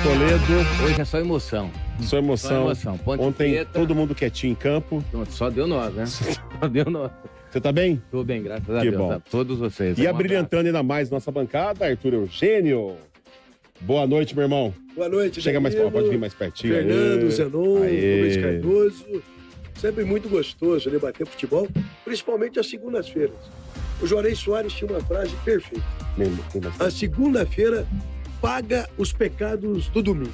Toledo. Hoje é só emoção. Só emoção. Ponte Ontem Preta. todo mundo quietinho em campo. Só deu nós, né? Só deu nós. Você tá bem? Tudo bem, graças a Que Deus. bom. A todos vocês. E abrilhantando ainda mais nossa bancada, Arthur Eugênio. Boa noite, meu irmão. Boa noite, Chega mais, Danilo, pode vir mais pertinho. Fernando, Aê. Zenon, Aê. Luiz Cardoso. Sempre muito gostoso debater futebol, principalmente às segundas-feiras. O Juarez Soares tinha uma frase perfeita. A segunda-feira paga os pecados do domingo.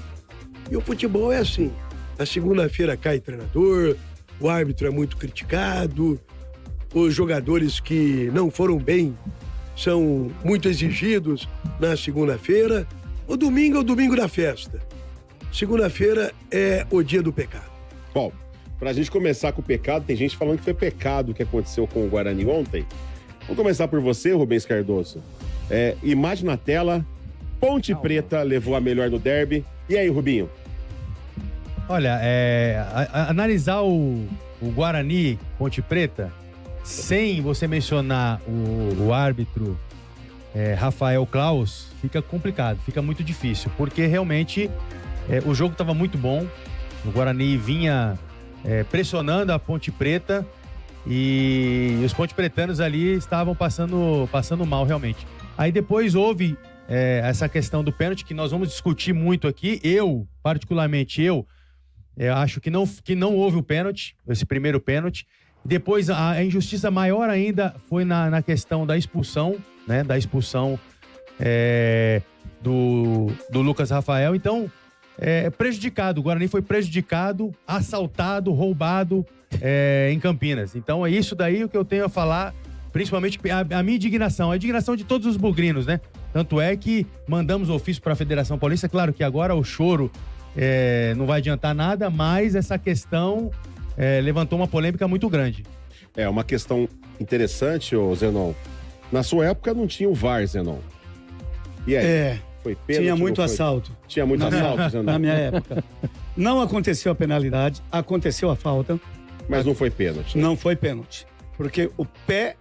E o futebol é assim. A segunda-feira cai treinador, o árbitro é muito criticado, os jogadores que não foram bem são muito exigidos na segunda-feira. O domingo é o domingo da festa. Segunda-feira é o dia do pecado. Bom, pra gente começar com o pecado, tem gente falando que foi pecado o que aconteceu com o Guarani ontem. Vamos começar por você, Rubens Cardoso. Imagem na tela, Ponte Preta levou a melhor no derby. E aí, Rubinho? Olha, analisar o Guarani Ponte Preta, sem você mencionar o árbitro Rafael Claus, fica complicado, fica muito difícil, porque realmente o jogo estava muito bom, o Guarani vinha pressionando a Ponte Preta e os ponte-pretanos ali estavam passando mal realmente. Aí depois houve essa questão do pênalti, que nós vamos discutir muito aqui. Particularmente eu acho que não houve o pênalti, esse primeiro pênalti. Depois, a injustiça maior ainda foi na questão da expulsão, né? Da expulsão do Lucas Rafael. Então, prejudicado. O Guarani foi prejudicado, assaltado, roubado em Campinas. Então, é isso daí o que eu tenho a falar, principalmente a minha indignação. A indignação de todos os bugrinos, né? Tanto é que mandamos ofício para a Federação Paulista. Claro que agora o choro não vai adiantar nada, mas essa questão levantou uma polêmica muito grande. É uma questão interessante, ô Zenon. Na sua época não tinha o VAR, Zenon. E aí? Foi pênalti? Tinha muito assalto. Tinha muito assalto, Zenon? Na minha época. Não aconteceu a penalidade, aconteceu a falta. Mas não foi pênalti. Né? Não foi pênalti. Porque o pé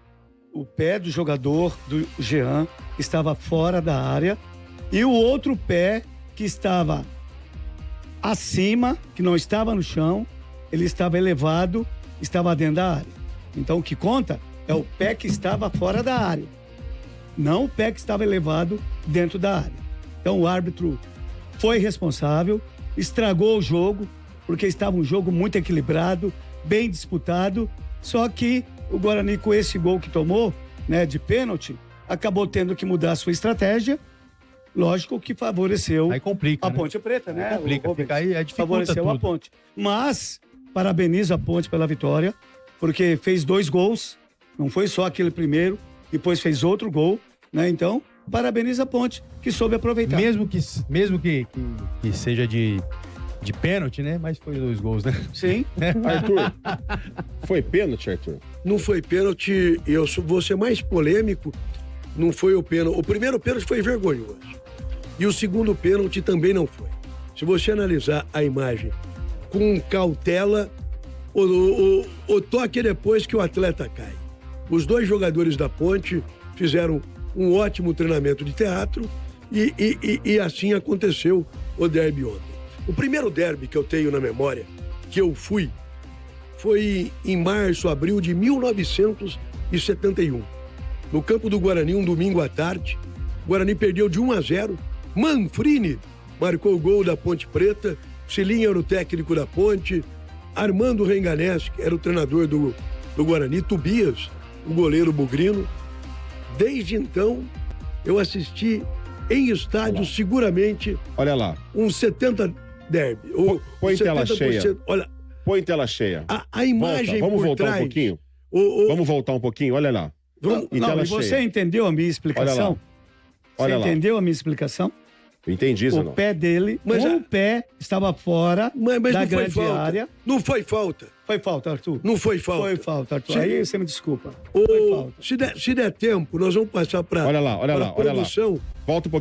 do jogador, do Jean, estava fora da área e o outro pé que estava acima, que não estava no chão, ele estava elevado, estava dentro da área. Então o que conta é o pé que estava fora da área, não o pé que estava elevado dentro da área. Então o árbitro foi responsável, estragou o jogo, porque estava um jogo muito equilibrado, bem disputado, só que o Guarani, com esse gol que tomou, né, de pênalti, acabou tendo que mudar a sua estratégia. Lógico que favoreceu aí complica, a Ponte Preta, né? Aí complica, fica aí, favoreceu tudo. a Ponte. Mas, parabenizo a Ponte pela vitória, porque fez 2 gols, não foi só aquele primeiro, depois fez outro gol, né? Então, parabenizo a Ponte, que soube aproveitar. Mesmo que seja de pênalti, né? Mas foi 2 gols, né? Sim. Arthur, foi pênalti, Arthur? Não foi pênalti, eu vou ser mais polêmico, não foi o pênalti. O primeiro pênalti foi vergonhoso. E o segundo pênalti também não foi. Se você analisar a imagem com cautela, o toque é depois que o atleta cai. Os 2 jogadores da Ponte fizeram um ótimo treinamento de teatro e assim aconteceu o derby ontem. O primeiro derby que eu tenho na memória, que eu fui, foi em março, abril de 1971. No campo do Guarani, um domingo à tarde. O Guarani perdeu de 1-0. Manfrini marcou o gol da Ponte Preta. Cilinha era o técnico da Ponte. Armando Renganés, que era o treinador do Guarani. Tobias, o goleiro bugrino. Desde então, eu assisti em estádio seguramente... Olha lá. Uns 70 derby. Põe tela cheia. Olha, põe tela cheia. A imagem Vamos por voltar trás, um pouquinho? Vamos voltar um pouquinho, olha lá. E você entendeu a minha explicação? Olha lá. Você entendeu a minha explicação? Eu entendi, Zenon. O pé dele, o pé estava fora da grande área. Não foi falta. Foi falta, Arthur. Não foi falta. Foi falta, Arthur. Aí você me desculpa. Foi falta. Se der tempo, nós vamos passar para a produção. Volta um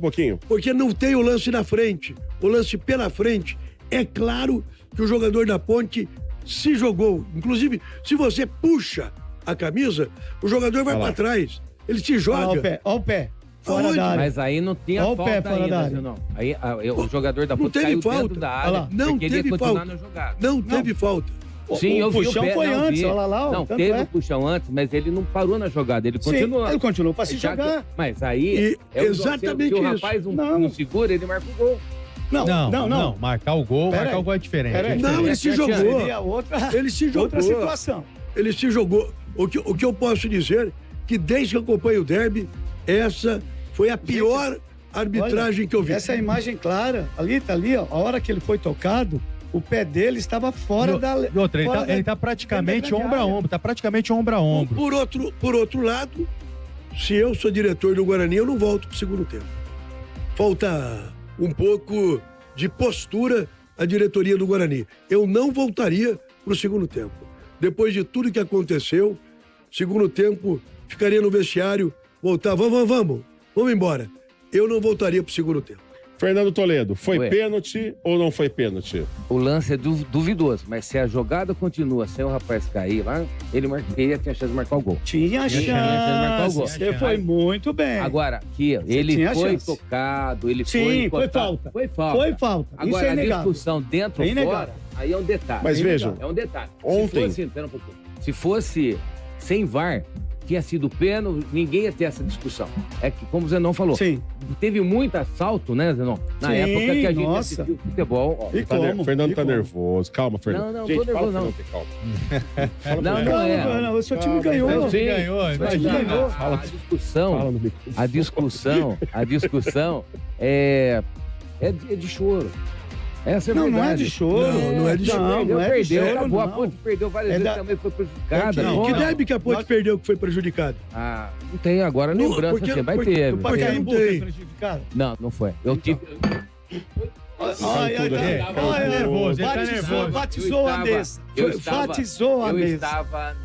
pouquinho. Porque não tem o lance na frente. O lance pela frente. É claro que o jogador da Ponte se jogou. Inclusive, se você puxa a camisa, o jogador vai para trás. Ele se joga. Olha o pé. fora Aonde? da área. Mas aí não tinha Olha o falta pé fora ainda, da área. não. Aí o jogador da Não Ponte teve caiu falta. dentro da Olha área, lá. Não porque ele ia teve continuar falta. na jogada. Não teve falta. Sim, eu vi o puxão pé. foi não, antes, vi. olha lá, ó, Não, tanto teve é. o puxão antes, mas ele não parou na jogada, ele Sim, continuou. ele continuou pra se Já que- jogar. Mas aí, E exatamente se o isso. rapaz Não. não segura, ele marca o gol. Não. Marcar o gol, Pera marcar aí. o gol é diferente. Pera aí. Não, ele se jogou. Seria outra, Ele se jogou. outra situação. Ele se jogou. O que eu posso dizer que desde que eu acompanho o derby, essa foi a pior arbitragem que eu vi. Essa é a imagem clara. Ali, tá ali, ó. A hora que ele foi tocado, o pé dele estava fora da... E outra, fora da- ele tá praticamente dentro da ombro a área. ombro, tá praticamente ombro a ombro. Por outro lado, se eu sou diretor do Guarani, eu não volto pro segundo tempo. Falta um pouco de postura à diretoria do Guarani. Eu não voltaria pro segundo tempo. Depois de tudo que aconteceu, segundo tempo, ficaria no vestiário, voltar, vamos embora. Eu não voltaria pro segundo tempo. Fernando Toledo, foi Ué. pênalti ou não foi pênalti? O lance é duvidoso, mas se a jogada continua sem o rapaz cair lá, ele tinha chance de marcar o gol. Tinha chance de marcar o chance. gol. Você foi muito bem. Agora, aqui, ele tinha foi chance. tocado, ele Sim, foi foi encostado. falta. Foi falta. Foi falta. Isso Agora, é a inegável. discussão dentro É ou fora, inegável. aí é um detalhe. Mas vejam, É um detalhe. Ontem- Espera um pouquinho. Se fosse sem VAR, tinha sido pênalti, ninguém ia ter essa discussão. É que, como o Zenon falou, Sim. teve muito assalto, né, Zenon? Na Sim, época que a gente nossa. assistiu futebol. Ó. E Tá ner- como? Fernando E tá como? nervoso. Calma, Fernando. Não, Gente, tô nervoso, fala, não. Fernando, calma. Fala, Não, Fernando. não é. Não, o seu time Calma, ganhou. Fernando. Sim. Ganhou, Mas imagina. ganhou. a Fala discussão, no microfone. a discussão é de choro. Essa é a Não, verdade. não é de choro. Não é de choro. Não é de Perdeu, choro, acabou. A não. Ponte perdeu várias É vezes, da- também foi prejudicada. Não, Pô, que derby que a Ponte perdeu que foi prejudicado? Ah, não tem agora Não, lembrança, porque- assim, mas porque- teve. porque- teve. não Pacaembu tem. foi prejudicado. Não foi. Eu tive... tudo aqui. Ele tá nervoso, ele tá nervoso. Batizou a mesa. Batizou a eu mesa. estava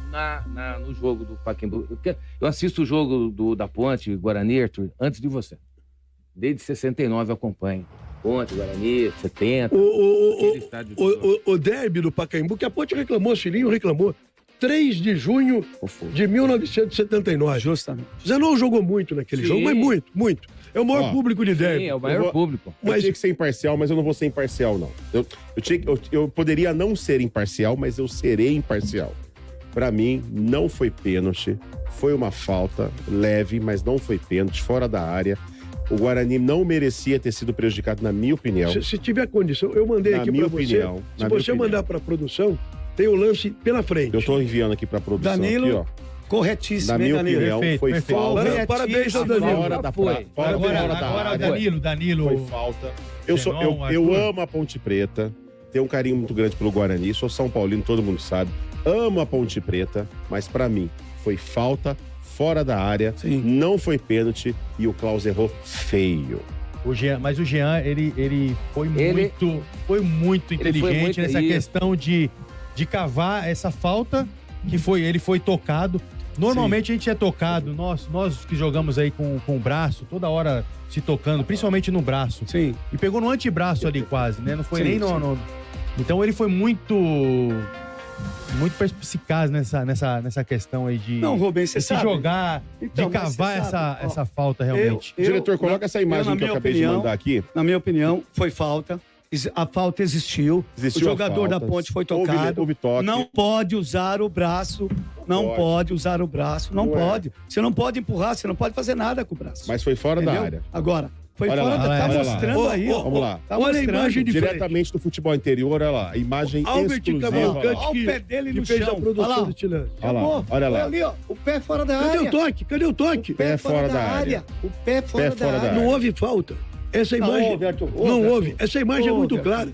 no jogo do Pacaembu. Eu assisto o jogo da Ponte, Guarani, Arthur, antes de você. Desde 69 eu acompanho. Ponte, Guarani, 70. aquele estádio de- O derby do Pacaembu, que a Ponte reclamou, Cilinho reclamou. 3 de junho de 1979. Justamente. Zenon jogou muito naquele Sim. jogo, mas muito. É o maior Ó, público de derby. Sim, é o Eu maior vou- público. Eu Mas- tinha que ser imparcial, mas eu não vou ser imparcial, não. Eu poderia não ser imparcial, mas eu serei imparcial. Pra mim, não foi pênalti. Foi uma falta leve, mas não foi pênalti, fora da área. O Guarani não merecia ter sido prejudicado, na minha opinião. Se tiver condição, eu mandei Na aqui minha pra você. opinião, Se na minha você opinião. mandar pra produção, tem o lance pela frente. Eu tô enviando aqui pra produção. Danilo, aqui, ó. Corretíssimo, Na hein, minha Danilo? opinião, Perfeito, foi perfeito. falta. Parabéns ao A Danilo. falta da foi. pra- fora Agora da o área. Danilo. Foi falta. Eu Zenon, amo a Ponte Preta. Tenho um carinho muito grande pelo Guarani. Sou São Paulino, todo mundo sabe. Amo a Ponte Preta, mas pra mim foi falta fora da área. Sim. Não foi pênalti e o Klaus errou feio. Mas o Jean, ele foi Ele- muito Ele foi inteligente muito- nessa isso. questão de cavar essa falta que ele foi tocado. Normalmente a gente é tocado, nós que jogamos aí com o braço, toda hora se tocando, principalmente no braço. Sim. E pegou no antebraço ali quase, né? Não foi Sim, nem sim. no... Então ele foi muito perspicaz nessa questão aí de, Não, Rubens, você de se sabe. jogar, Então, de mas cavar você sabe, ó, essa falta realmente. Diretor, coloca essa imagem na que eu minha acabei opinião, de mandar aqui. Na minha opinião, foi falta. A falta existiu. Existiu o a jogador falta. da Ponte foi Houve- tocado. houve toque. Não pode usar o braço. Não pode. pode usar o braço. Não Não é. pode. Você não pode empurrar, você não pode fazer nada com o braço. Mas foi fora da Entendeu? área. Agora, foi Olha fora lá, da. Tá olha lá. mostrando aí, ó. Vamos lá. Tá Olha a mostrando. imagem de frente. Diretamente do futebol interior, olha lá. A imagem Albert exclusiva. Cavalcante, Olha o pé dele que no fez chão. a produção Olha lá. do Tilano. Olha lá, Acabou. olha lá. ali, ó. O pé fora da Cadê área. o toque? Cadê o toque? O pé fora da área. O pé fora da fora da área. Não houve falta. Essa Não imagem. houve, Arthur. Não Houve, houve. Arthur. Essa imagem é Houve, muito Arthur. clara.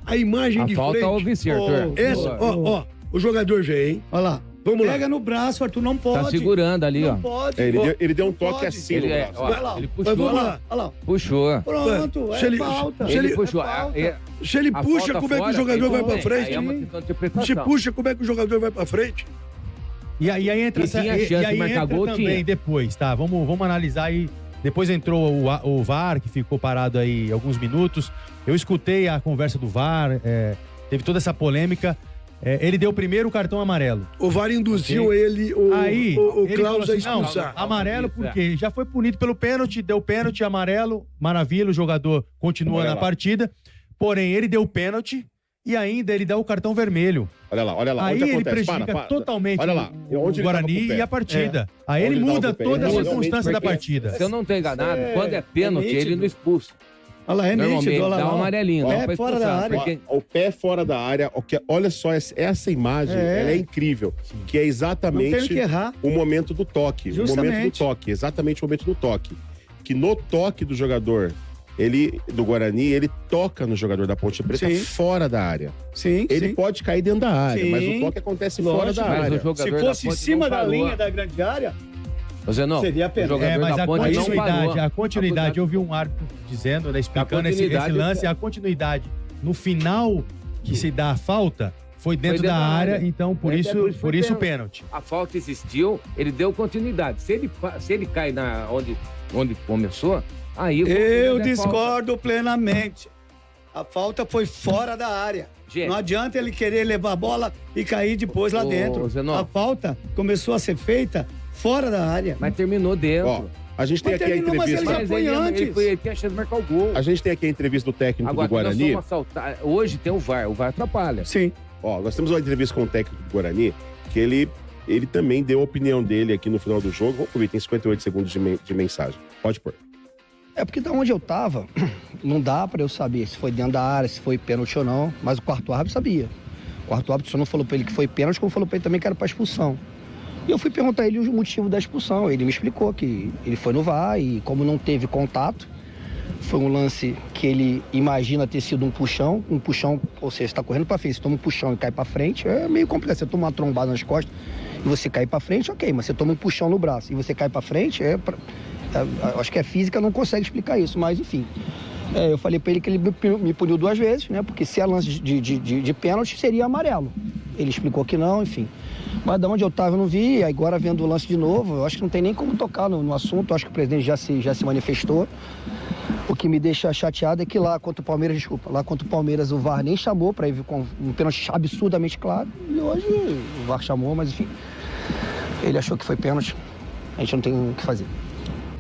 A imagem A de falta frente. houve sim, Arthur. Essa, ó. O jogador vem. Olha lá. Vamos lá. Pega no braço, Arthur. Não pode. Tá segurando ali, ó. Não pode. Ele deu um Não toque pode. assim Ele, no é, braço. ó, Vai lá. ele Mas puxou. vamos Olha lá. lá. Olha lá. Puxou. Pronto. Se É ele- falta. se ele Ele puxou. É falta. Se ele A puxa, falta como é que o fora, jogador vai então, pra Aí é frente? uma questão de interpretação. Se puxa, como é que o jogador vai pra frente? E aí entra E tinha chance de marcar gol, também tinha. depois, tá? Vamos analisar aí. Depois entrou o VAR, que ficou parado aí alguns minutos. Eu escutei a conversa do VAR, teve toda essa polêmica. ele deu primeiro o cartão amarelo. O VAR induziu ele, Aí, o ele Klaus a falou assim, expulsar. não, amarelo porque já foi punido pelo pênalti, deu pênalti, amarelo, maravilha, o jogador continua na partida. Porém, ele deu pênalti e ainda ele dá o cartão vermelho. Olha lá. Aí onde ele acontece? prejudica Para. totalmente Olha lá. o Guarani e a partida. Aí Onde ele ele tava muda com o pé? toda a Ele circunstância da Porque, partida. se eu não estou enganado, quando é pênalti, nítido. ele não expulsa. Olha lá, é Normalmente nítido, olha dá lá. um amarelinho. Pé não pra fora da expulsar, área. porque- O pé fora da área, olha só, essa imagem, ela é incrível. Que é Não exatamente tem o que errar. o momento do toque. O momento do Justamente. toque, exatamente o momento do toque. Que no toque do jogador, do Guarani, ele toca no jogador da Ponte Preta Sim. fora da área. Sim, Ele sim. pode cair dentro da área, Sim. mas o toque acontece fora Lógico, da mas o área. jogador Se da fosse em Ponte cima não da falou. linha da grande área, Você não, seria o pênalti. jogador Mas da a Ponte não falou. continuidade, eu vi um árbitro dizendo, né, explicando esse continuidade, lance, a continuidade no final que se dá a falta foi dentro dentro da da área, área. então por É, isso por isso foi pênalti. A falta existiu, ele deu continuidade. Se ele cai onde começou, aí... eu é falta. discordo plenamente. A falta foi fora da área. Gente. Não adianta ele querer levar a bola e cair depois lá Ô, dentro. Zenon. A falta começou a ser feita fora da área. Mas terminou dentro. Ó, a gente tem Mas aqui a terminou, mas ele entrevista. já foi antes. Ele tinha chance de marcar o gol. A gente tem aqui a entrevista do técnico Agora, do Guarani. nós vamos assaltar. Hoje tem o VAR atrapalha. Sim. Ó, nós temos uma entrevista com o técnico do Guarani, que ele também deu a opinião dele aqui no final do jogo. Vamos ouvir, tem 58 segundos de mensagem. Pode pôr. É porque da onde eu tava, não dá pra eu saber se foi dentro da área, se foi pênalti ou não, mas o quarto árbitro sabia. O quarto árbitro só não falou pra ele que foi pênalti, como falou pra ele também que era pra expulsão. E eu fui perguntar a ele o motivo da expulsão. Ele me explicou que ele foi no VAR e como não teve contato, foi um lance que ele imagina ter sido um puxão, ou seja, você tá correndo pra frente, você toma um puxão e cai pra frente, é meio complicado. Você toma uma trombada nas costas e você cai pra frente, ok, mas você toma um puxão no braço e você cai pra frente, acho que a física não consegue explicar isso, mas enfim. Eu falei pra ele que ele me puniu 2 vezes, né? Porque se é lance de pênalti, seria amarelo. Ele explicou que não, enfim. Mas da onde eu tava eu não vi, e agora vendo o lance de novo, eu acho que não tem nem como tocar no assunto, eu acho que o presidente já se manifestou. O que me deixa chateado é que lá contra o Palmeiras o VAR nem chamou pra ir com um pênalti absurdamente claro. E hoje o VAR chamou, mas enfim, ele achou que foi pênalti. A gente não tem o que fazer.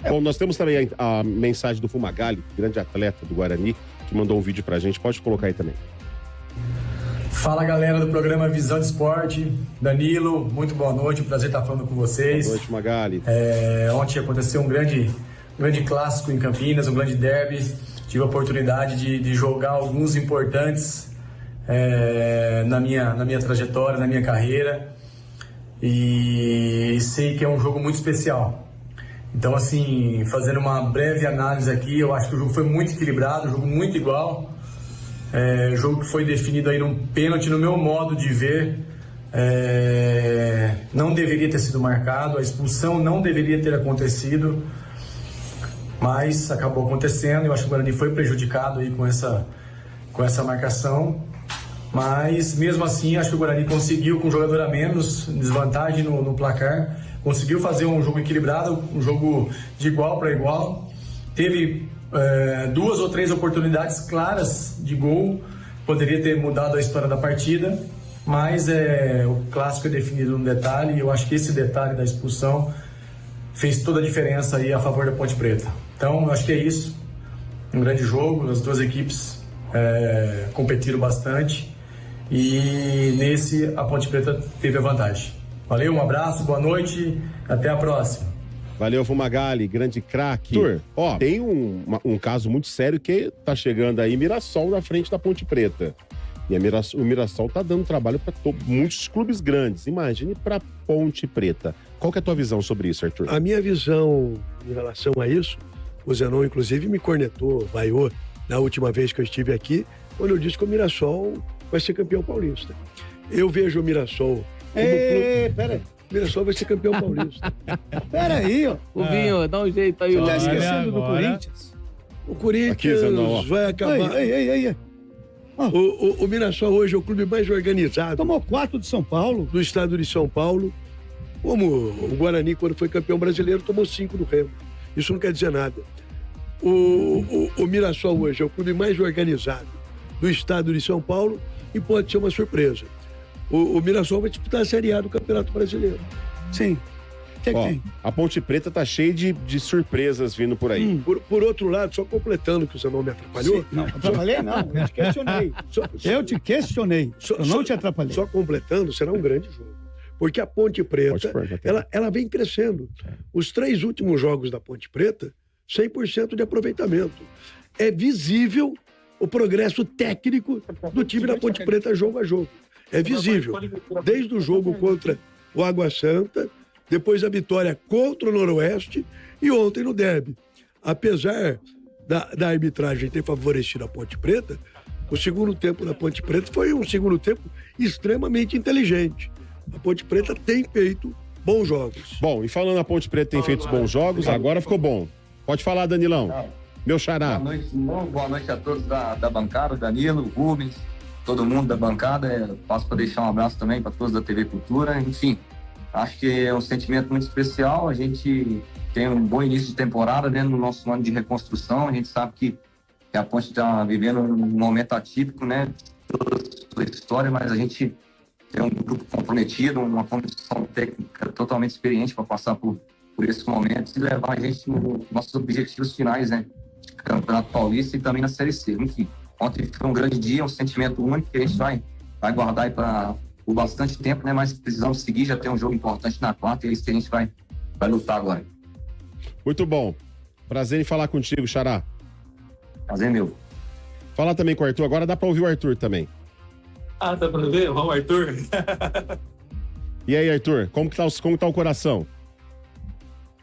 Bom, nós temos também a mensagem do Fumagalli, grande atleta do Guarani, que mandou um vídeo pra gente. Pode colocar aí também. Fala, galera do programa Visão de Esporte. Danilo, muito boa noite, um prazer estar falando com vocês. Boa noite, Magali. Ontem aconteceu um grande clássico em Campinas, um grande derby. Tive a oportunidade de jogar alguns importantes na minha trajetória, na minha carreira. E sei que é um jogo muito especial. Então, assim, fazendo uma breve análise aqui, eu acho que o jogo foi muito equilibrado, um jogo muito igual. Jogo que foi definido aí num pênalti, no meu modo de ver. Não deveria ter sido marcado, a expulsão não deveria ter acontecido, mas acabou acontecendo. Eu acho que o Guarani foi prejudicado aí com essa marcação. Mas, mesmo assim, acho que o Guarani conseguiu, com um jogador a menos, desvantagem no placar, conseguiu fazer um jogo equilibrado, um jogo de igual para igual. Teve 2 ou 3 oportunidades claras de gol, poderia ter mudado a história da partida, mas o clássico é definido num detalhe, e eu acho que esse detalhe da expulsão fez toda a diferença aí a favor da Ponte Preta. Então, eu acho que é isso. Um grande jogo, as duas equipes competiram bastante, e nesse a Ponte Preta teve a vantagem. Valeu, um abraço, boa noite, até a próxima. Valeu, Fumagalli, grande craque. Ó, tem um caso muito sério que tá chegando aí, Mirassol na frente da Ponte Preta. E o Mirassol tá dando trabalho para muitos clubes grandes. Imagine para Ponte Preta. Qual que é a tua visão sobre isso, Arthur? A minha visão em relação a isso, o Zenon, inclusive, me cornetou, vaiou na última vez que eu estive aqui, quando eu disse que o Mirassol vai ser campeão paulista. Eu vejo o Mirassol como clube... Peraí. O Mirassol vai ser campeão paulista. Peraí, ó. O Vinho, dá um jeito aí. Você tá Olha esquecendo do agora. Corinthians? O Corinthians Aqui, Zenon, ó. vai acabar... Aí. O Mirassol hoje é o clube mais organizado Tomou 4 de São Paulo. do estado de São Paulo. Como o Guarani, quando foi campeão brasileiro, tomou 5 do Remo. Isso não quer dizer nada. O Mirassol hoje é o clube mais organizado do estado de São Paulo e pode ser uma surpresa. o Mirassol vai disputar a Série A do Campeonato Brasileiro. Sim. Ó, a Ponte Preta tá cheia de surpresas vindo por aí. Por outro lado, só completando que você não me atrapalhou. Sim, não, atrapalhei não, eu te questionei. Eu te questionei, eu não te atrapalhei. Só completando, será um grande jogo. Porque a Ponte Preta, ela vem crescendo. Os 3 últimos jogos da Ponte Preta, 100% de aproveitamento. É visível o progresso técnico do time da Ponte Preta jogo a jogo. É visível. Desde o jogo contra o Água Santa, depois a vitória contra o Noroeste e ontem no derby. Apesar da arbitragem ter favorecido a Ponte Preta, o segundo tempo da Ponte Preta foi um segundo tempo extremamente inteligente. A Ponte Preta tem feito bons jogos. Bom, e falando a Ponte Preta tem feito bons jogos, agora ficou bom. Pode falar, Danilão. Meu xará. Boa noite a todos da bancada, Danilo, Rubens, todo mundo da bancada. Passo para deixar um abraço também para todos da TV Cultura. Enfim, acho que é um sentimento muito especial. A gente tem um bom início de temporada, né, no nosso ano de reconstrução. A gente sabe que a Ponte está vivendo um momento atípico, né, toda a história, mas a gente tem um grupo comprometido, uma comissão técnica totalmente experiente para passar por esses momentos e levar a gente nos nossos objetivos finais, né, Campeonato Paulista e também na Série C. Enfim, ontem foi um grande dia, um sentimento único que a gente vai guardar aí por bastante tempo, né? Mas precisamos seguir, já tem um jogo importante na quarta e é isso que a gente vai lutar agora. Muito bom. Prazer em falar contigo, xará. Prazer meu. Fala também com o Arthur. Agora dá pra ouvir o Arthur também. Ah, dá pra ver? Vamos, Arthur. E aí, Arthur? Como tá o coração?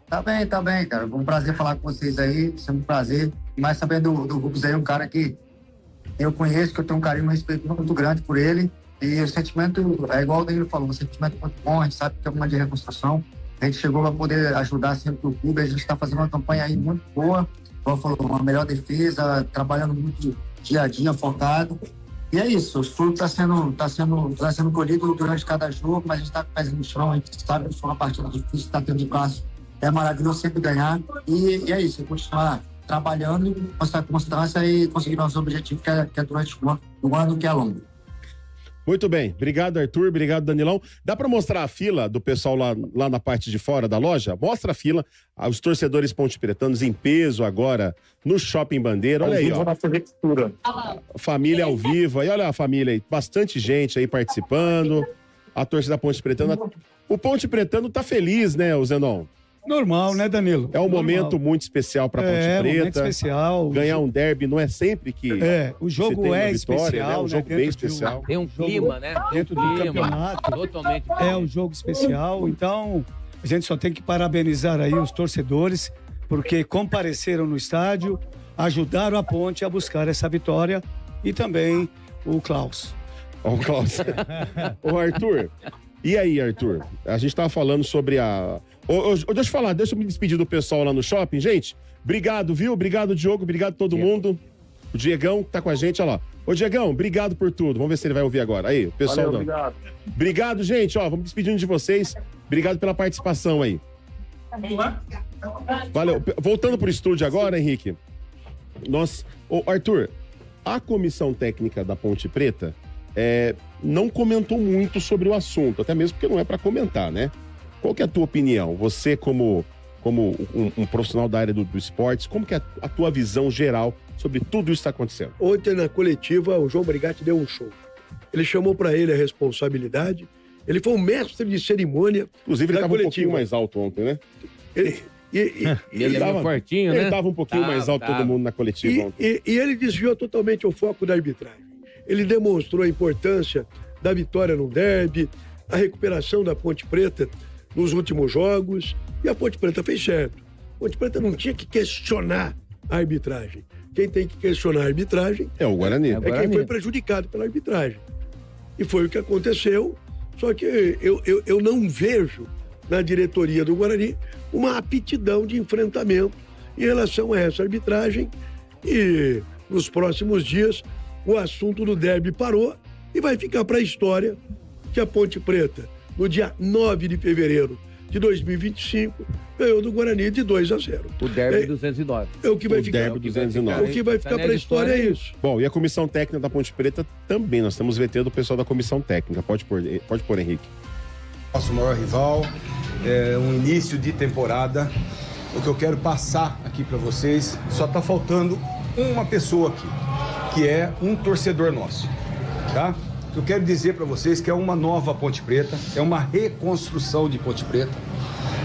Tá bem, cara. Foi um prazer falar com vocês aí. Sempre um prazer. Mais sabendo do Rubens aí, um cara que eu conheço, que eu tenho um carinho e um respeito muito grande por ele. E o sentimento, é igual o Danilo falou, um sentimento muito bom. A gente sabe que é uma de reconstrução. A gente chegou para poder ajudar sempre o clube. A gente está fazendo uma campanha aí muito boa. Como falou, uma melhor defesa, trabalhando muito dia a dia, focado. E é isso, os frutos tá sendo colhido durante cada jogo, mas a gente está com o pezinho no chão, a gente sabe que foi uma partida difícil, está tendo de braço. É maravilhoso sempre ganhar. E é isso, continuar trabalhando, com essa constância e conseguir nosso objetivo, que é durante o ano que é longo. Muito bem. Obrigado, Arthur. Obrigado, Danilão. Dá para mostrar a fila do pessoal lá na parte de fora da loja? Mostra a fila. Os torcedores pontepretanos em peso agora no Shopping Bandeira. Olha aí, ó. Família ao vivo. Aí, olha a família aí. Bastante gente aí participando. A torcida pontepretana. O pontepretano tá feliz, né, o Zenon? Normal, né, Danilo? É um momento muito especial para Ponte Preta. Momento especial. Ganhar um derby não é sempre que o jogo é vitória, especial, né? Um jogo bem especial. Tem um clima, né? Dentro do campeonato. Totalmente. É um jogo especial, então a gente só tem que parabenizar aí os torcedores, porque compareceram no estádio, ajudaram a Ponte a buscar essa vitória e também o Klaus. O Klaus. Ô, Arthur, e aí, Arthur? A gente tava falando sobre deixa eu me despedir do pessoal lá no shopping, gente. Obrigado, viu? Obrigado, Diogo. Obrigado todo mundo. O Diegão tá com a gente, olha lá. Ô, Diegão, obrigado por tudo. Vamos ver se ele vai ouvir agora. Aí, o pessoal. Valeu, obrigado. Obrigado, gente. Ó, vamos despedindo de vocês. Obrigado pela participação aí. Valeu. Voltando pro estúdio agora, Henrique. Arthur, a comissão técnica da Ponte Preta não comentou muito sobre o assunto, até mesmo porque não é para comentar, né? Qual que é a tua opinião? Você, como um profissional da área do esportes, como que é a tua visão geral sobre tudo isso que está acontecendo? Ontem, na coletiva, o João Brigatti deu um show. Ele chamou para ele a responsabilidade. Ele foi um mestre de cerimônia. Inclusive, ele estava um pouquinho mais alto ontem, né? Ele tava fortinho, né? Ele estava um pouquinho mais alto todo mundo na coletiva ontem. E ele desviou totalmente o foco da arbitragem. Ele demonstrou a importância da vitória no derby, a recuperação da Ponte Preta nos últimos jogos, e a Ponte Preta fez certo. A Ponte Preta não tinha que questionar a arbitragem. Quem tem que questionar a arbitragem é o Guarani. É quem foi prejudicado pela arbitragem. E foi o que aconteceu, só que eu não vejo na diretoria do Guarani uma aptidão de enfrentamento em relação a essa arbitragem, e nos próximos dias o assunto do derby parou e vai ficar para a história que a Ponte Preta, no dia 9 de fevereiro, de 2025, ganhou do Guarani de 2-0. O derby 209. É o que vai ficar. Derby 209. O que vai ficar para a história é isso. Bom, e a comissão técnica da Ponte Preta também. Nós temos VT do pessoal da comissão técnica. Pode pôr, Henrique. Nosso maior rival, um início de temporada. O que eu quero passar aqui para vocês, só está faltando uma pessoa aqui, que é um torcedor nosso, tá? O que eu quero dizer para vocês que é uma nova Ponte Preta, é uma reconstrução de Ponte Preta,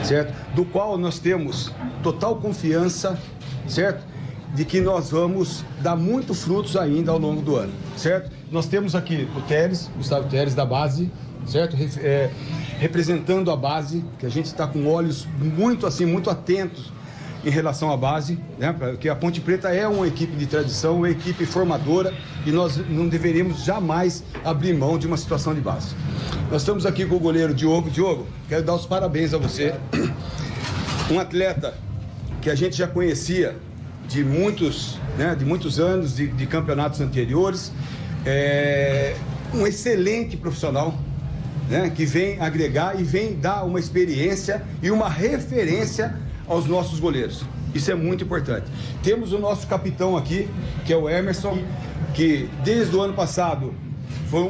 certo? Do qual nós temos total confiança, certo? De que nós vamos dar muitos frutos ainda ao longo do ano, certo? Nós temos aqui o Teres, Gustavo Teres, da base, certo? Representando a base, que a gente está com olhos muito atentos em relação à base, né? Porque a Ponte Preta é uma equipe de tradição, uma equipe formadora e nós não deveríamos jamais abrir mão de uma situação de base. Nós estamos aqui com o goleiro Diogo. Diogo, quero dar os parabéns a você. Um atleta que a gente já conhecia de muitos anos de campeonatos anteriores, um excelente profissional, né, que vem agregar e vem dar uma experiência e uma referência aos nossos goleiros. Isso é muito importante. Temos o nosso capitão aqui, que é o Emerson, que desde o ano passado foi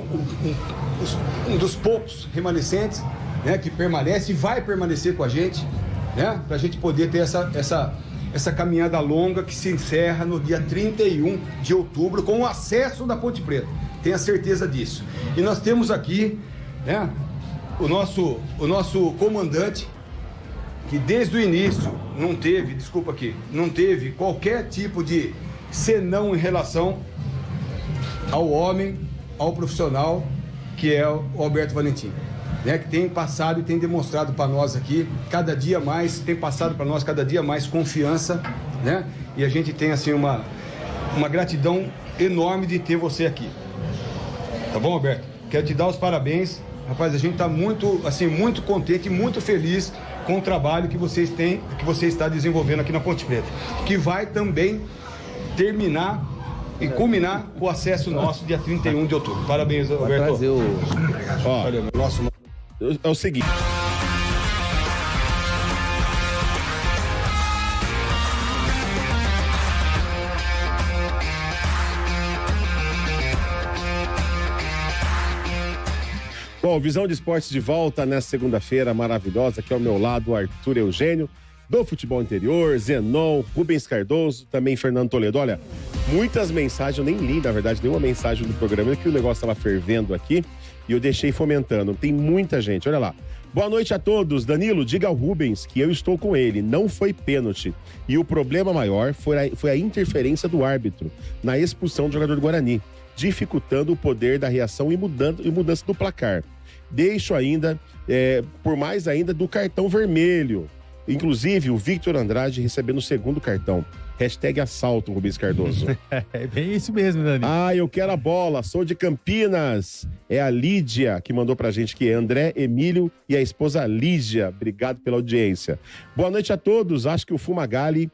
um dos poucos remanescentes, né, que permanece e vai permanecer com a gente, né, para a gente poder ter essa caminhada longa que se encerra no dia 31 de outubro com o acesso da Ponte Preta. Tenha certeza disso. E nós temos aqui, né, o nosso comandante, que desde o início não teve qualquer tipo de senão em relação ao homem, ao profissional, que é o Alberto Valentim, né, que tem passado e tem demonstrado para nós aqui, tem passado para nós cada dia mais confiança, né, e a gente tem assim uma gratidão enorme de ter você aqui. Tá bom, Alberto? Quero te dar os parabéns. Rapaz, a gente está muito contente e muito feliz com o trabalho que você está desenvolvendo aqui na Ponte Preta, que vai também terminar e culminar o acesso nosso dia 31 de outubro. Parabéns, Alberto. Valeu, é o seguinte. Bom, Visão de Esportes de volta nessa segunda-feira maravilhosa. Aqui ao meu lado, o Arthur Eugênio, do Futebol Interior, Zenon, Rubens Cardoso, também Fernando Toledo. Olha, muitas mensagens, eu nem li, na verdade, nenhuma mensagem do programa, que o negócio estava fervendo aqui e eu deixei fomentando. Tem muita gente, olha lá. Boa noite a todos. Danilo, diga ao Rubens que eu estou com ele. Não foi pênalti. E o problema maior foi a interferência do árbitro na expulsão do jogador do Guarani, dificultando o poder da reação e mudança do placar. Deixo ainda, por mais ainda, do cartão vermelho. Inclusive, o Victor Andrade recebendo o segundo cartão. #assalto, Rubens Cardoso. É bem isso mesmo, Dani. Eu quero a bola, sou de Campinas. É a Lídia que mandou pra gente, que é André, Emílio e a esposa Lídia. Obrigado pela audiência. Boa noite a todos. Acho que o Fumagalli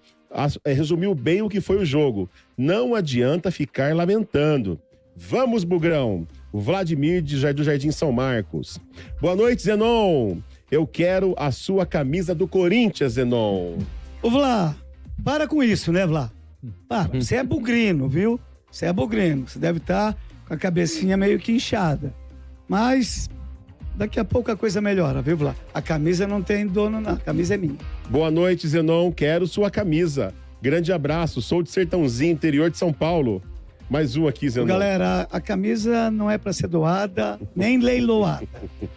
resumiu bem o que foi o jogo. Não adianta ficar lamentando. Vamos, Bugrão. O Vladimir do Jardim São Marcos. Boa noite, Zenon. Eu quero a sua camisa do Corinthians, Zenon. Ô, Vlá, para com isso, né, Vlá? Para, você é bugrino, viu? Você é bugrino. Você deve estar com a cabecinha meio que inchada. Mas daqui a pouco a coisa melhora, viu, Vlá? A camisa não tem dono, não. A camisa é minha. Boa noite, Zenon. Quero sua camisa. Grande abraço. Sou de Sertãozinho, interior de São Paulo. Mais um aqui, Zenon. Galera, a camisa não é para ser doada, nem leiloada.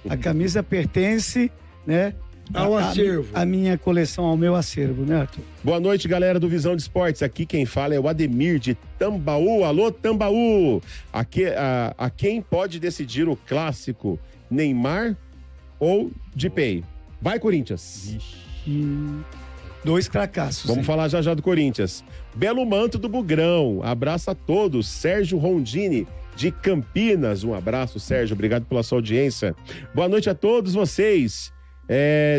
A camisa pertence, né, ao acervo. A minha coleção, ao meu acervo, né, Arthur? Boa noite, galera do Visão de Esportes. Aqui quem fala é o Ademir de Tambaú. Alô, Tambaú! A quem pode decidir o clássico, Neymar ou Dipei? Vai, Corinthians! Dois cracassos. Vamos falar já do Corinthians. Belo Manto do Bugrão. Abraço a todos. Sérgio Rondini, de Campinas. Um abraço, Sérgio. Obrigado pela sua audiência. Boa noite a todos vocês.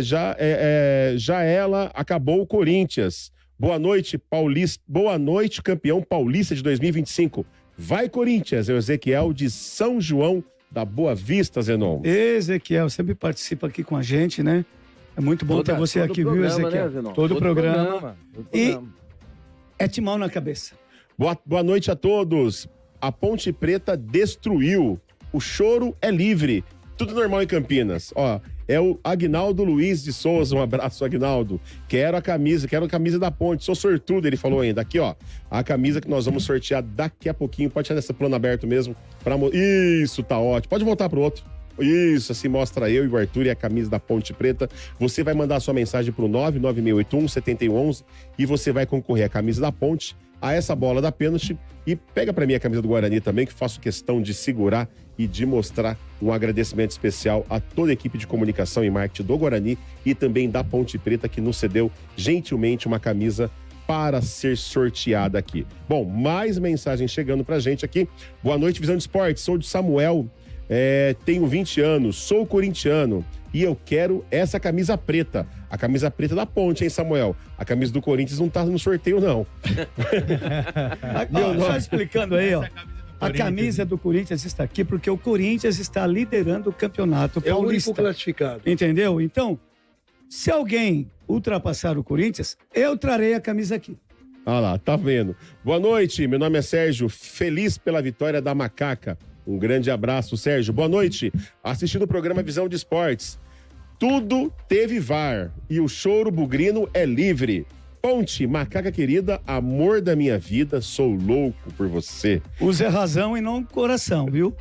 Já ela acabou o Corinthians. Boa noite, Paulista. Boa noite, campeão paulista de 2025. Vai, Corinthians. É o Ezequiel de São João da Boa Vista, Zenon. Ezequiel sempre participa aqui com a gente, né? É muito bom ter você aqui, viu, Ezequiel? Né, todo programa. E é timão na cabeça. Boa noite a todos. A Ponte Preta destruiu. O choro é livre. Tudo normal em Campinas. Ó, é o Agnaldo Luiz de Souza. Um abraço, Agnaldo. Quero a camisa da Ponte. Sou sortudo, ele falou ainda. Aqui, ó. A camisa que nós vamos sortear daqui a pouquinho. Pode tirar dessa plano aberto mesmo. Isso, tá ótimo. Pode voltar pro outro. Isso, assim mostra eu e o Arthur e a camisa da Ponte Preta. Você vai mandar a sua mensagem pro 99681-7111 e você vai concorrer à camisa da Ponte, a essa bola da pênalti, e pega pra mim a camisa do Guarani também, que faço questão de segurar e de mostrar um agradecimento especial a toda a equipe de comunicação e marketing do Guarani e também da Ponte Preta, que nos cedeu gentilmente uma camisa para ser sorteada aqui. Bom, mais mensagens chegando pra gente aqui. Boa noite, Visão de Esportes. Sou de Samuel, tenho 20 anos, sou corintiano e eu quero essa camisa preta. A camisa preta da Ponte, hein, Samuel? A camisa do Corinthians não tá no sorteio, não. Só explicando aí, ó. A camisa do Corinthians está aqui porque o Corinthians está liderando o campeonato paulista. É o único classificado. Entendeu? Então, se alguém ultrapassar o Corinthians, eu trarei a camisa aqui. Ah lá, tá vendo. Boa noite, meu nome é Sérgio, feliz pela vitória da Macaca. Um grande abraço, Sérgio. Boa noite. Assistindo o programa Visão de Esportes. Tudo teve VAR e o choro bugrino é livre. Ponte, Macaca querida, amor da minha vida, sou louco por você. Use a razão e não o coração, viu?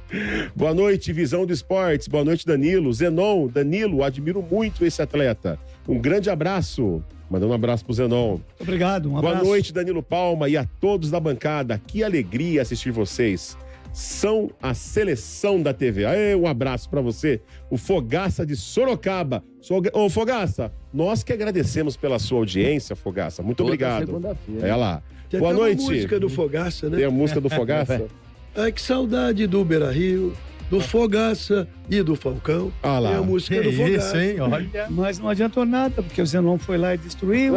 Boa noite, Visão de Esportes. Boa noite, Danilo. Zenon, Danilo, admiro muito esse atleta. Um grande abraço. Mandando um abraço pro Zenon. Obrigado, um abraço. Boa noite, Danilo Palma, e a todos da bancada. Que alegria assistir vocês. São a seleção da TV. Aê, um abraço pra você, o Fogaça de Sorocaba. Ô, Fogaça, nós que agradecemos pela sua audiência, Fogaça. Muito obrigado. É lá. Tem Boa noite. Tem a música do Fogaça, né? Tem a música do Fogaça? Ai, que saudade do Beira-Rio, do Fogaça e do Falcão. Ah lá. Tem a música do Fogaça. Isso, hein? Olha. Mas não adiantou nada, porque o Zenon foi lá e destruiu.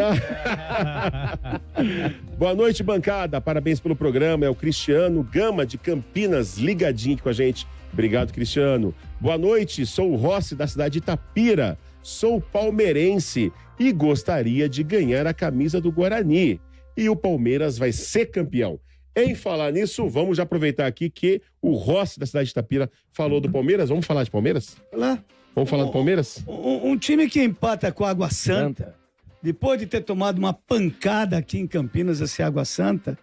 Boa noite, bancada. Parabéns pelo programa. É o Cristiano Gama, de Campinas, ligadinho aqui com a gente. Obrigado, Cristiano. Boa noite, sou o Rossi, da cidade de Itapira. Sou palmeirense e gostaria de ganhar a camisa do Guarani. E o Palmeiras vai ser campeão. Em falar nisso, vamos já aproveitar aqui que o Rossi, da cidade de Itapira, falou do Palmeiras. Vamos falar de Palmeiras? Lá. Vamos falar do Palmeiras? Um time que empata com a Água Santa, depois de ter tomado uma pancada aqui em Campinas, esse Água Santa,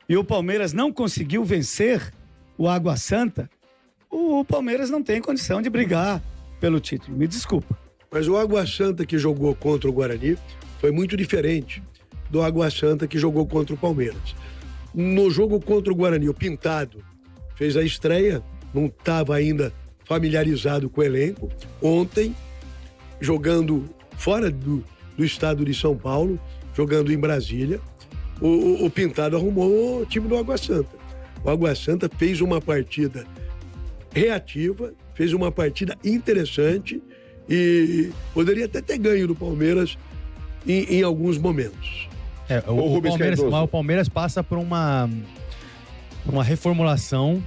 e o Palmeiras não conseguiu vencer o Água Santa, o Palmeiras não tem condição de brigar pelo título. Me desculpa. Mas o Água Santa que jogou contra o Guarani foi muito diferente do Água Santa que jogou contra o Palmeiras. No jogo contra o Guarani, o Pintado fez a estreia, não estava ainda familiarizado com o elenco. Ontem, jogando fora do estado de São Paulo, jogando em Brasília, o Pintado arrumou o time do Água Santa. O Água Santa fez uma partida reativa, fez uma partida interessante e poderia até ter ganho do Palmeiras em alguns momentos. O Palmeiras passa por uma reformulação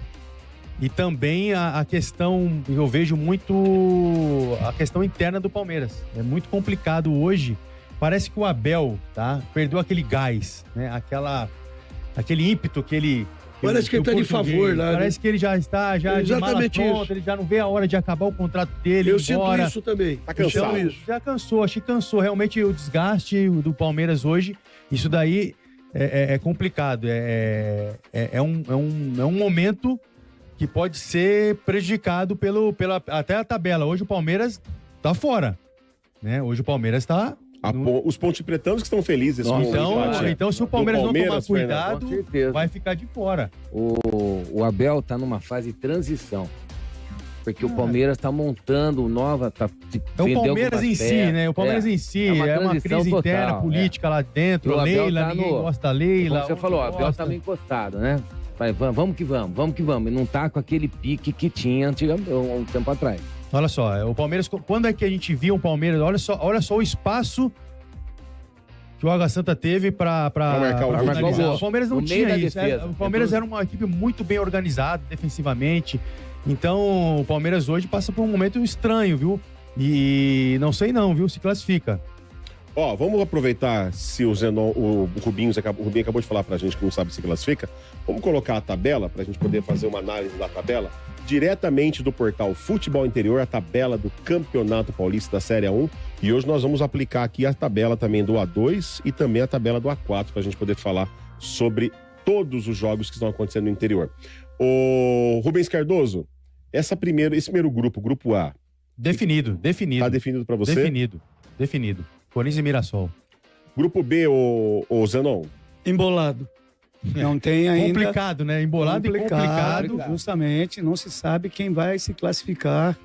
e também a questão, eu vejo muito a questão interna do Palmeiras. É muito complicado hoje. Parece que o Abel, tá, perdeu aquele gás, né? Aquele ímpeto que ele... Parece que ele está de favor lá. Parece que ele já está de mala pronta, ele já não vê a hora de acabar o contrato dele. Eu sinto isso também. Tá cansado. Então, já cansou, acho que cansou. Realmente o desgaste do Palmeiras hoje, isso daí é complicado. É um momento que pode ser prejudicado pela até a tabela. Hoje o Palmeiras tá fora, né? Hoje o Palmeiras tá... Os pontepretanos que estão felizes. Então, se o Palmeiras não tomar cuidado, vai ficar de fora. O Abel tá numa fase de transição. Porque o Palmeiras tá montando nova... É o Palmeiras em si, né? O Palmeiras em si. É uma crise total, interna, política lá dentro. A Leila, ninguém gosta da Leila. Como você falou, o Abel tá meio encostado, né? Vamos que vamos. E não tá com aquele pique que tinha um tempo atrás. Olha só, o Palmeiras, quando é que a gente viu o Palmeiras? Olha só o espaço que o Água Santa teve para marcar o gol. O Palmeiras não tinha isso. O Palmeiras era uma equipe muito bem organizada defensivamente. Então, o Palmeiras hoje passa por um momento estranho, viu? E não sei não, viu? Se classifica. Ó, vamos aproveitar se o Zenon, o Rubinho acabou de falar pra gente que não sabe se classifica. Vamos colocar a tabela pra gente poder fazer uma análise da tabela diretamente do portal Futebol Interior, a tabela do Campeonato Paulista da Série A1. E hoje nós vamos aplicar aqui a tabela também do A2 e também a tabela do A4 pra gente poder falar sobre todos os jogos que estão acontecendo no interior. O Rubens Cardoso, esse primeiro grupo, grupo A. Definido. Tá definido pra você? Definido. Corinthians e Mirassol. Grupo B, o Zenon. Embolado. Não tem ainda... Complicado, né? Embolado e complicado. Justamente, não se sabe quem vai se classificar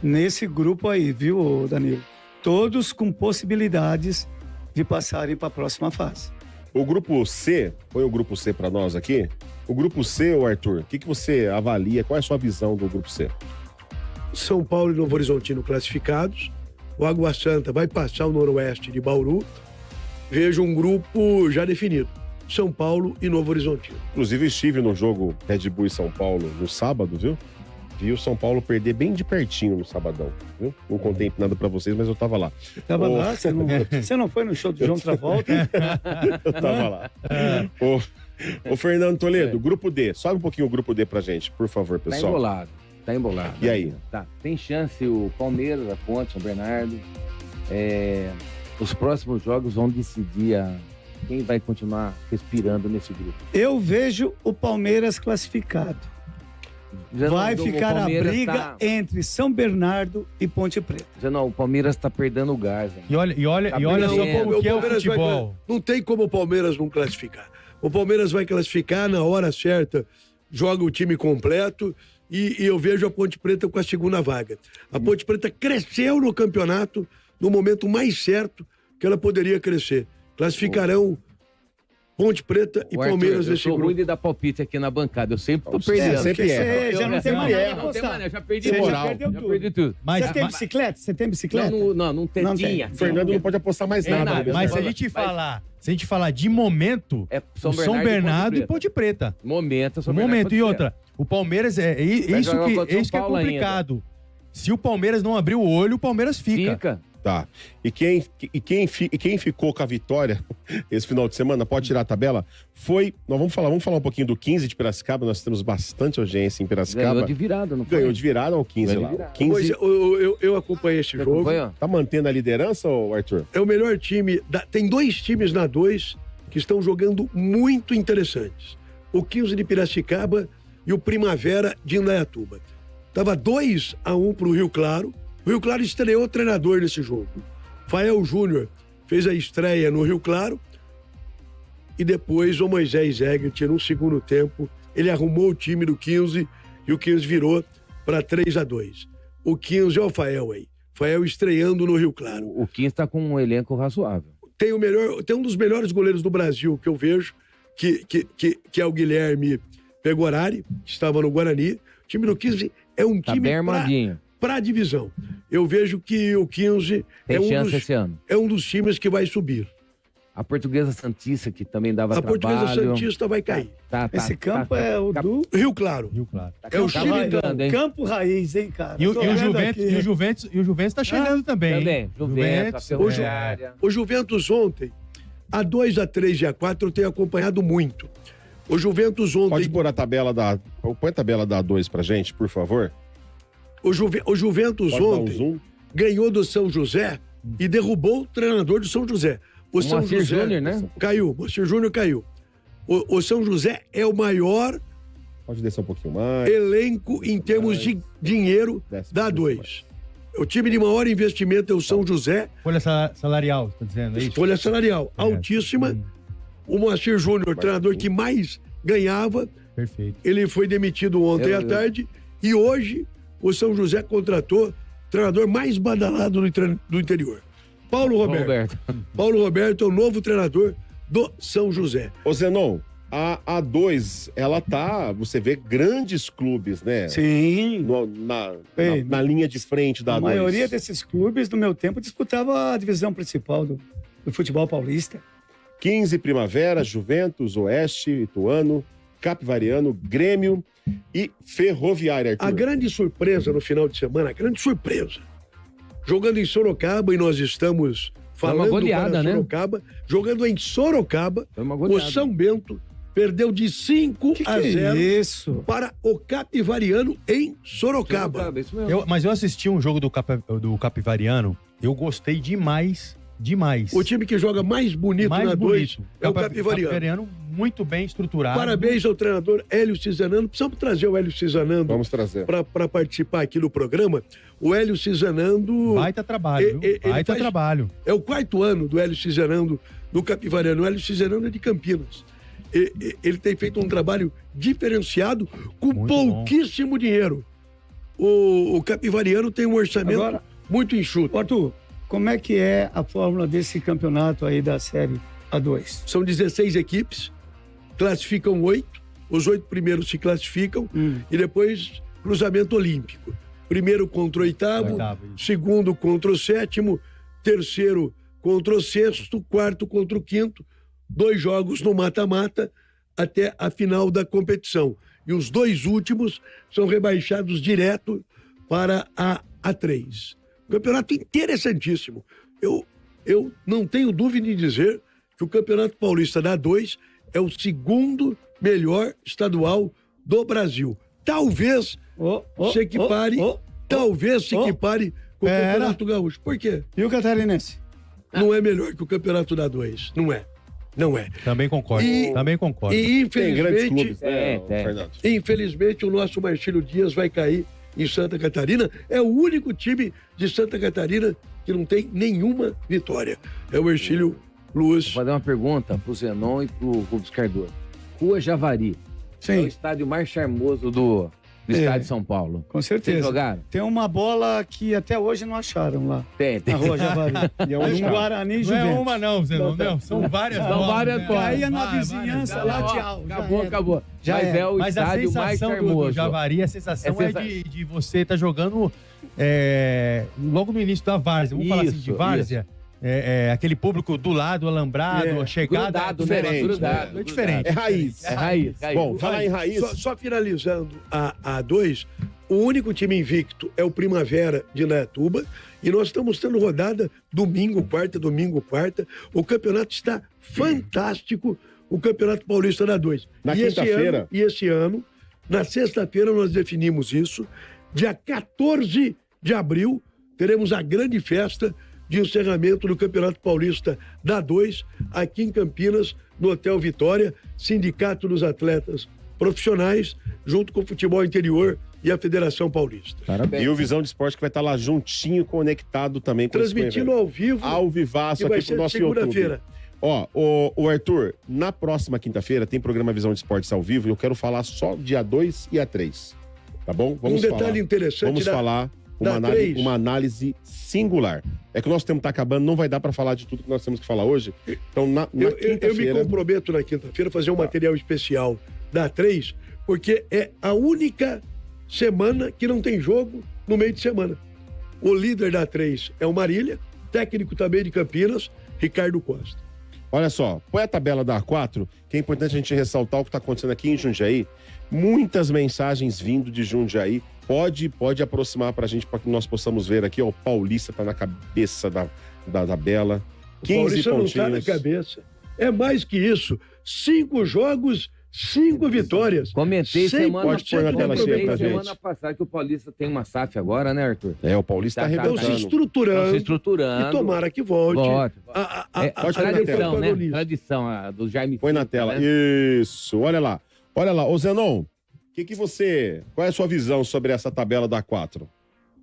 nesse grupo aí, viu, Danilo? Todos com possibilidades de passarem para a próxima fase. O grupo C, põe o grupo C para nós aqui. O grupo C, o Arthur, o que você avalia? Qual é a sua visão do grupo C? São Paulo e Novo Horizontino classificados. O Água Santa vai passar o Noroeste de Bauru. Vejo um grupo já definido. São Paulo e Novo Horizontino. Inclusive, estive no jogo Red Bull e São Paulo no sábado, viu? Vi o São Paulo perder bem de pertinho no sabadão, viu? Não contei nada pra vocês, mas eu tava lá. Tava lá? Você não foi no show do João Travolta? Eu tava lá. Ô, Fernando Toledo, grupo D. Sobe um pouquinho o grupo D pra gente, por favor, pessoal. Tá embolado. E aí? Tá. Tem chance o Palmeiras, a Ponte, São Bernardo. Os próximos jogos vão decidir quem vai continuar respirando nesse grupo. Eu vejo o Palmeiras classificado. Vai ficar a briga entre São Bernardo e Ponte Preta. Não, o Palmeiras tá perdendo o gás. E olha só como que é o futebol. Não tem como o Palmeiras não classificar. O Palmeiras vai classificar na hora certa, joga o time completo e eu vejo a Ponte Preta com a segunda vaga. A Ponte Preta cresceu no campeonato no momento mais certo que ela poderia crescer. Classificarão Ponte Preta e Palmeiras nesse grupo. Eu sou ruim de dar palpite aqui na bancada. Eu sempre tô perdendo. Você já não tem mais nada pra apostar. Já perdi moral. Já perdi tudo. Você tem bicicleta? Você tem bicicleta? Não tinha. O Fernando não pode apostar mais nada. Mas se a gente falar de momento, São Bernardo e Ponte Preta. Momento, São Bernardo. E outra, o Palmeiras isso que é complicado. Se o Palmeiras não abrir o olho, o Palmeiras fica. Tá. E quem ficou com a vitória esse final de semana, pode tirar a tabela, vamos falar um pouquinho do 15 de Piracicaba, nós temos bastante audiência em Piracicaba. Ganhou de virada, não foi? Ganhou de virada ao 15 lá. 15... Eu acompanhei esse jogo. Tá mantendo a liderança, Arthur? É o melhor time. Tem dois times na 2 que estão jogando muito interessantes. O 15 de Piracicaba e o Primavera de Indaiatuba. Tava 2-1 pro Rio Claro. O Rio Claro estreou treinador nesse jogo. Fael Júnior fez a estreia no Rio Claro e depois o Moisés Egert, no segundo tempo, ele arrumou o time do 15 e o 15 virou para 3-2. O 15 é o Fael aí. Fael estreando no Rio Claro. O 15 tá com um elenco razoável. Tem um dos melhores goleiros do Brasil que eu vejo, que é o Guilherme Pegorari, que estava no Guarani. O time do 15 é um time para a divisão. Eu vejo que o 15 é um dos times que vai subir. A Portuguesa Santista, que também dava trabalho. A Portuguesa Santista vai cair. Esse campo é o do... Rio Claro. É o campo raiz, hein, cara? E o Juventus tá chegando também. O Juventus ontem, a 2, a 3 e a 4 eu tenho acompanhado muito. O Juventus ontem... Pode pôr a tabela põe a tabela da 2 pra gente, por favor. O Juventus ontem ganhou do São José e derrubou o treinador do São José. O São Moacir José Júnior, né? Caiu. O Moacir Júnior caiu. O São José é o maior Pode descer um pouquinho mais. elenco em termos de dinheiro da A2. O time de maior investimento é o São José. Folha salarial, tá dizendo, é isso? Folha salarial altíssima. O Moacir Júnior, treinador que mais ganhava. Perfeito. Ele foi demitido ontem à tarde e hoje o São José contratou o treinador mais badalado do interior. Paulo Roberto. Paulo Roberto é o novo treinador do São José. Ô Zenon, a A2, ela tá, você vê grandes clubes, né? Sim. Na linha de frente da A2. A maioria desses clubes, no meu tempo, disputava a divisão principal do futebol paulista. 15 Primavera, Juventus, Oeste, Ituano, Capivariano, Grêmio e Ferroviária, Arthur. A grande surpresa no final de semana, a grande surpresa, jogando em Sorocaba, e nós estamos falando goleada, para né? Sorocaba, jogando em Sorocaba, o São Bento perdeu de 5-0 para o Capivariano em Sorocaba. Mas eu assisti um jogo do Capivariano, eu gostei demais. O time que joga mais bonito na 2 é o Capivariano. Muito bem estruturado. Parabéns ao treinador Hélio Cisanando. Precisamos trazer o Hélio Cisanando. Vamos trazer. Para participar aqui do programa. O Hélio Cisanando... Baita trabalho, baita trabalho. É o 4º ano do Hélio Cisanando no Capivariano. O Hélio Cisanando é de Campinas. Ele tem feito um trabalho diferenciado com muito pouquíssimo dinheiro. O Capivariano tem um orçamento muito enxuto. Arthur, como é que é a fórmula desse campeonato aí da Série A2? São 16 equipes, classificam 8, os 8 primeiros se classificam e depois cruzamento olímpico. Primeiro contra o 8º, segundo contra o 7º, terceiro contra o 6º, quarto contra o 5º, 2 jogos no mata-mata até a final da competição. E os 2 últimos são rebaixados direto para a A3. Campeonato interessantíssimo. Eu não tenho dúvida em dizer que o Campeonato Paulista da A2 é o 2º melhor estadual do Brasil. Talvez se equipare, com o Campeonato Gaúcho. Por quê? E o Catarinense? Não é melhor que o Campeonato da A2. Não é. Não é. Também concordo. E infelizmente, Fernando. Infelizmente, o nosso Marcílio Dias vai cair em Santa Catarina. É o único time de Santa Catarina que não tem nenhuma vitória. É o Ercílio Luz. Vou fazer uma pergunta pro Zenon e pro Rubens Cardoso. Rua Javari. Sim. É o estádio mais charmoso do estado de São Paulo. Com certeza. Vocês jogaram? Tem uma bola que até hoje não acharam lá. Tem. Na Rua Javari. Um Guarani e Não é Juventus. uma não, Zenon. Não, são várias bolas. São várias bolas. Caía na vizinhança lá, tchau. Acabou. Já Mas é o Mas a estádio mais sensação charmoso. do Javari, a sensação é de você estar jogando logo no início da várzea. Vamos falar assim de várzea. Aquele público do lado, alambrado, a chegada grudado, diferente. Grudado. É diferente. É raiz. É raiz. Bom, falar em raiz... Só finalizando a A2, o único time invicto é o Primavera de Indaiatuba e nós estamos tendo rodada domingo, quarta. O campeonato está fantástico, o Campeonato Paulista da A2. Na quinta-feira? E esse ano, na sexta-feira, nós definimos isso. Dia 14 de abril, teremos a grande festa de encerramento do Campeonato Paulista da A2, aqui em Campinas, no Hotel Vitória, Sindicato dos Atletas Profissionais, junto com o Futebol Interior e a Federação Paulista. Parabéns. E o Visão de Esporte que vai estar lá juntinho, conectado também com transmitindo ao vivo. Ao vivaço aqui pro nosso YouTube. Ó, o Arthur, na próxima quinta-feira tem programa Visão de Esportes ao vivo e eu quero falar só dia 2 e a 3. Tá bom? Vamos detalhe falar. interessante Vamos falar uma análise singular. É que o nosso tempo está acabando, não vai dar para falar de tudo que nós temos que falar hoje. Então, na quinta-feira... Eu me comprometo na quinta-feira a fazer um material especial da A3, porque é a única semana que não tem jogo no meio de semana. O líder da A3 é o Marília, técnico também de Campinas, Ricardo Costa. Olha só, põe a tabela da A4, que é importante a gente ressaltar o que está acontecendo aqui em Jundiaí. Muitas mensagens vindo de Jundiaí. Pode aproximar para a gente, para que nós possamos ver aqui. Ó, o Paulista está na cabeça da tabela. 15 Paulista pontinhos. não está na cabeça. É mais que isso. 5 jogos, 5 vitórias. Comentei semana passada que o Paulista tem uma SAF agora, né, Arthur? É, o Paulista está Estão se estruturando. E tomara que volte. Tradição, né? Tradição do Jaime. Põe na tela. Né? Isso. Olha lá. Ô Zenon, qual é a sua visão sobre essa tabela da A4?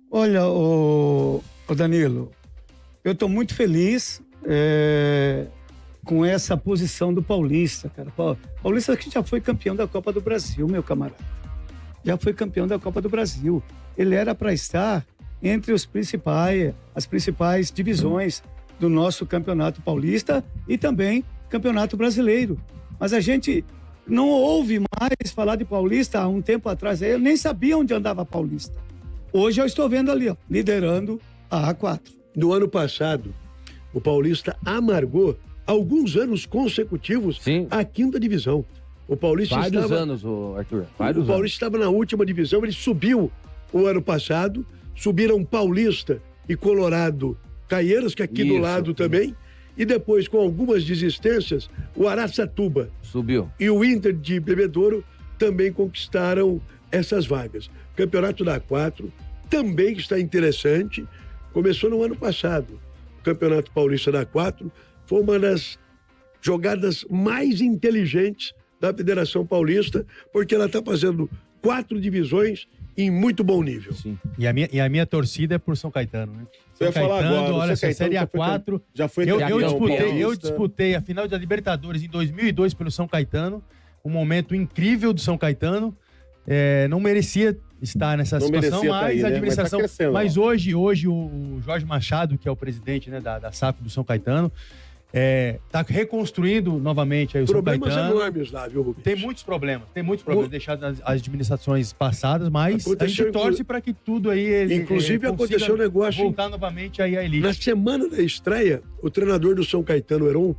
Olha, o Danilo, eu estou muito feliz com essa posição do Paulista, cara. Paulista que já foi campeão da Copa do Brasil, meu camarada. Já foi campeão da Copa do Brasil. Ele era para estar entre as principais divisões do nosso Campeonato Paulista e também Campeonato Brasileiro. Mas a gente não ouve mais falar de Paulista há um tempo atrás. Eu nem sabia onde andava Paulista. Hoje eu estou vendo ali, ó, liderando a A4. No ano passado, o Paulista amargou alguns anos consecutivos a 5ª divisão. O Paulista Vários anos, Arthur. O Paulista estava na última divisão, ele subiu o ano passado, subiram Paulista e Colorado Caieiras, que é aqui do lado também. E depois, com algumas desistências, o Araçatuba subiu e o Inter de Bebedouro também conquistaram essas vagas. O campeonato da A4 também está interessante. Começou no ano passado. O Campeonato Paulista da A4 foi uma das jogadas mais inteligentes da Federação Paulista, porque ela está fazendo 4 divisões em muito bom nível. Sim. E a minha torcida é por São Caetano, né? Eu ia falar agora, olha, São essa Série Caetano A4. Eu disputei a final da Libertadores em 2002 pelo São Caetano. Um momento incrível do São Caetano. Não merecia estar nessa situação, mas a administração. Mas hoje o Jorge Machado, que é o presidente, né, da SAF do São Caetano, está reconstruindo novamente aí o São Caetano. Problemas enormes lá, viu, Rubens? Tem muitos problemas deixados nas administrações passadas, mas a gente torce para que tudo aí inclusive aconteceu um negócio voltar novamente aí à elite. Na semana da estreia, o treinador do São Caetano,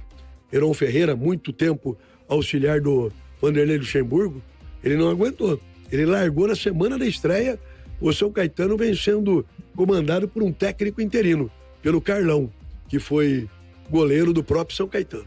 Heron Ferreira, muito tempo auxiliar do Vanderlei Luxemburgo, ele não aguentou. Ele largou na semana da estreia, o São Caetano vem sendo comandado por um técnico interino, pelo Carlão, que foi goleiro do próprio São Caetano.